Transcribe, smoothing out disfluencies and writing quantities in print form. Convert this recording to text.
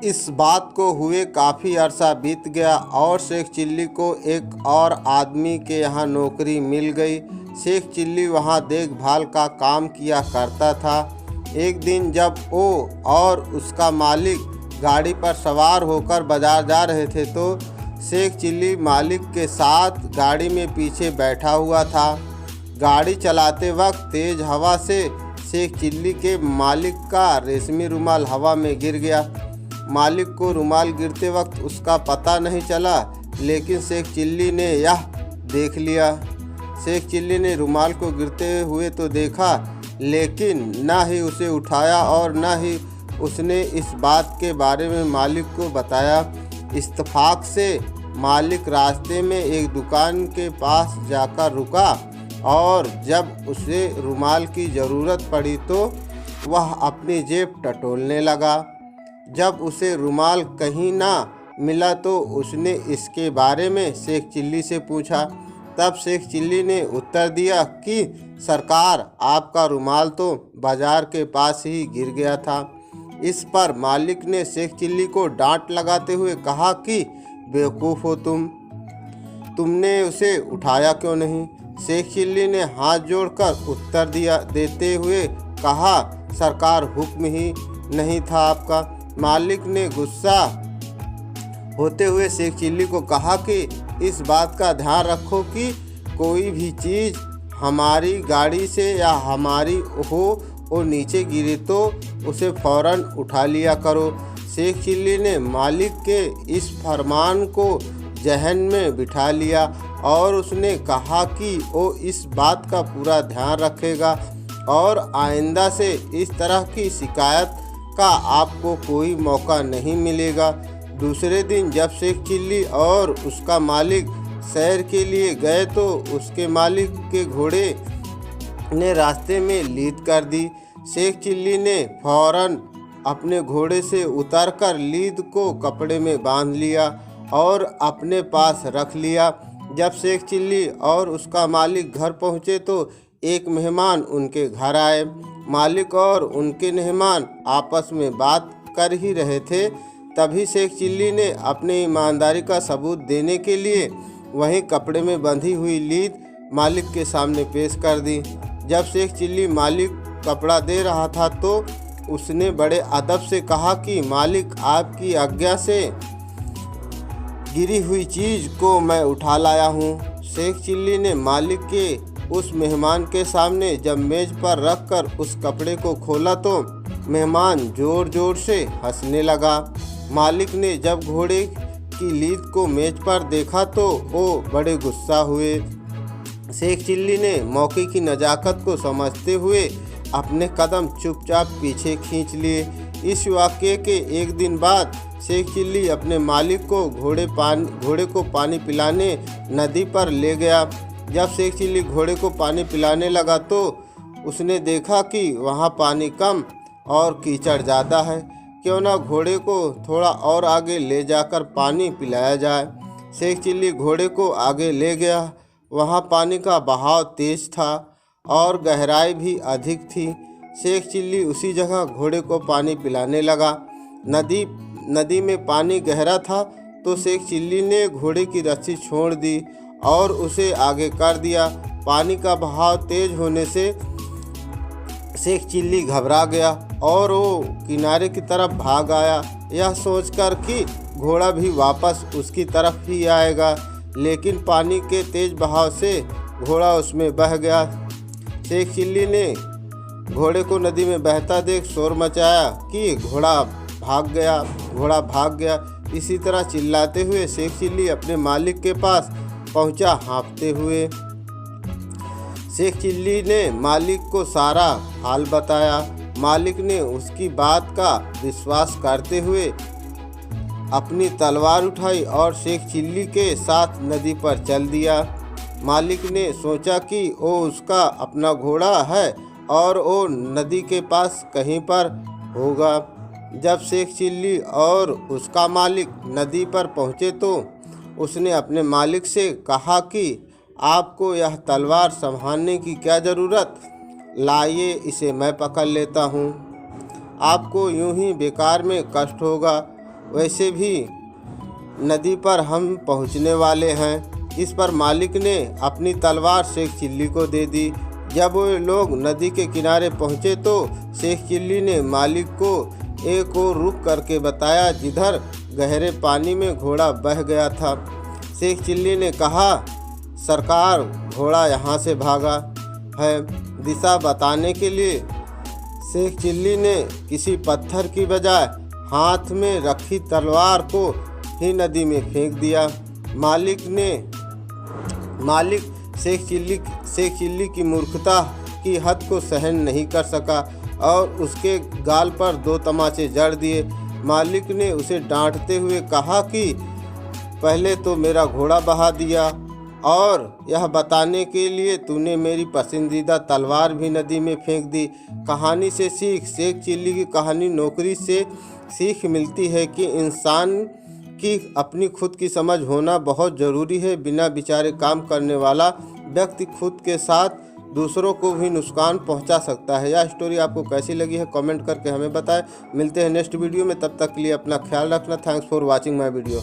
इस बात को हुए काफ़ी अरसा बीत गया और शेख चिल्ली को एक और आदमी के यहाँ नौकरी मिल गई। शेख चिल्ली वहाँ देखभाल का काम किया करता था। एक दिन जब वो और उसका मालिक गाड़ी पर सवार होकर बाजार जा रहे थे तो शेख चिल्ली मालिक के साथ गाड़ी में पीछे बैठा हुआ था। गाड़ी चलाते वक्त तेज़ हवा से शेख चिल्ली के मालिक का रेशमी रुमाल हवा में गिर गया। मालिक को रुमाल गिरते वक्त उसका पता नहीं चला, लेकिन शेख चिल्ली ने यह देख लिया। शेख चिल्ली ने रुमाल को गिरते हुए तो देखा, लेकिन न ही उसे उठाया और न ही उसने इस बात के बारे में मालिक को बताया। इत्तेफाक से मालिक रास्ते में एक दुकान के पास जाकर रुका और जब उसे रुमाल की ज़रूरत पड़ी तो वह अपनी जेब टटोलने लगा। जब उसे रुमाल कहीं ना मिला तो उसने इसके बारे में शेख चिल्ली से पूछा। तब शेख चिल्ली ने उत्तर दिया कि सरकार, आपका रुमाल तो बाजार के पास ही गिर गया था। इस पर मालिक ने शेख चिल्ली को डांट लगाते हुए कहा कि बेवकूफ़ हो तुमने उसे उठाया क्यों नहीं। शेख चिल्ली ने हाथ जोड़कर उत्तर देते हुए कहा, सरकार, हुक्म ही नहीं था आपका। मालिक ने गुस्सा होते हुए शेख चिल्ली को कहा कि इस बात का ध्यान रखो कि कोई भी चीज़ हमारी गाड़ी से या हमारी हो और नीचे गिरे तो उसे फ़ौरन उठा लिया करो। शेख चिल्ली ने मालिक के इस फरमान को जहन में बिठा लिया और उसने कहा कि वो इस बात का पूरा ध्यान रखेगा और आइंदा से इस तरह की शिकायत का आपको कोई मौका नहीं मिलेगा। दूसरे दिन जब शेख चिल्ली और उसका मालिक सैर के लिए गए तो उसके मालिक के घोड़े ने रास्ते में लीद कर दी। शेख चिल्ली ने फौरन अपने घोड़े से उतरकर लीद को कपड़े में बांध लिया और अपने पास रख लिया। जब शेख चिल्ली और उसका मालिक घर पहुँचे तो एक मेहमान उनके घर आए। मालिक और उनके मेहमान आपस में बात कर ही रहे थे, तभी शेख चिल्ली ने अपनी ईमानदारी का सबूत देने के लिए वहीं कपड़े में बंधी हुई लीद मालिक के सामने पेश कर दी। जब शेख चिल्ली मालिक कपड़ा दे रहा था तो उसने बड़े अदब से कहा कि मालिक, आपकी आज्ञा से गिरी हुई चीज़ को मैं उठा लाया हूँ। शेख चिल्ली ने मालिक के उस मेहमान के सामने जब मेज़ पर रखकर उस कपड़े को खोला तो मेहमान ज़ोर ज़ोर से हंसने लगा। मालिक ने जब घोड़े की लीद को मेज पर देखा तो वो बड़े गुस्सा हुए। शेख चिल्ली ने मौके की नज़ाकत को समझते हुए अपने कदम चुपचाप पीछे खींच लिए। इस वाक़ये के एक दिन बाद शेख चिल्ली अपने मालिक को घोड़े को पानी पिलाने नदी पर ले गया। जब शेख चिल्ली घोड़े को पानी पिलाने लगा तो उसने देखा कि वहाँ पानी कम और कीचड़ ज़्यादा है। क्यों ना घोड़े को थोड़ा और आगे ले जाकर पानी पिलाया जाए। शेख चिल्ली घोड़े को आगे ले गया। वहाँ पानी का बहाव तेज़ था और गहराई भी अधिक थी। शेख चिल्ली उसी जगह घोड़े को पानी पिलाने लगा। नदी में पानी गहरा था तो शेख चिल्ली ने घोड़े की रस्सी छोड़ दी और उसे आगे कर दिया। पानी का बहाव तेज होने से शेख चिल्ली घबरा गया और वो किनारे की तरफ भाग आया, यह सोचकर कि घोड़ा भी वापस उसकी तरफ ही आएगा, लेकिन पानी के तेज बहाव से घोड़ा उसमें बह गया। शेख चिल्ली ने घोड़े को नदी में बहता देख शोर मचाया कि घोड़ा भाग गया। इसी तरह चिल्लाते हुए शेख चिल्ली अपने मालिक के पास पहुंचा हाँफते हुए। शेख चिल्ली ने मालिक को सारा हाल बताया। मालिक ने उसकी बात का विश्वास करते हुए अपनी तलवार उठाई और शेख चिल्ली के साथ नदी पर चल दिया। मालिक ने सोचा कि वो उसका अपना घोड़ा है और वो नदी के पास कहीं पर होगा। जब शेख चिल्ली और उसका मालिक नदी पर पहुँचे तो उसने अपने मालिक से कहा कि आपको यह तलवार संभालने की क्या ज़रूरत, लाइए इसे मैं पकड़ लेता हूँ। आपको यूं ही बेकार में कष्ट होगा। वैसे भी नदी पर हम पहुंचने वाले हैं। इस पर मालिक ने अपनी तलवार शेख चिल्ली को दे दी। जब वे लोग नदी के किनारे पहुंचे तो शेख चिल्ली ने मालिक को एक और रुक करके बताया जिधर गहरे पानी में घोड़ा बह गया था। शेख चिल्ली ने कहा, सरकार, घोड़ा यहाँ से भागा है। दिशा बताने के लिए शेख चिल्ली ने किसी पत्थर की बजाय हाथ में रखी तलवार को ही नदी में फेंक दिया। मालिक शेख चिल्ली की मूर्खता की हद को सहन नहीं कर सका और उसके गाल पर 2 तमाचे जड़ दिए। मालिक ने उसे डांटते हुए कहा कि पहले तो मेरा घोड़ा बहा दिया और यह बताने के लिए तूने मेरी पसंदीदा तलवार भी नदी में फेंक दी। कहानी से सीख। शेख चिल्ली की कहानी नौकरी से सीख मिलती है कि इंसान की अपनी खुद की समझ होना बहुत ज़रूरी है। बिना विचारे काम करने वाला व्यक्ति खुद के साथ दूसरों को भी नुकसान पहुंचा सकता है। यह स्टोरी आपको कैसी लगी है कमेंट करके हमें बताएं। मिलते हैं नेक्स्ट वीडियो में, तब तक के लिए अपना ख्याल रखना। Thanks for watching my video.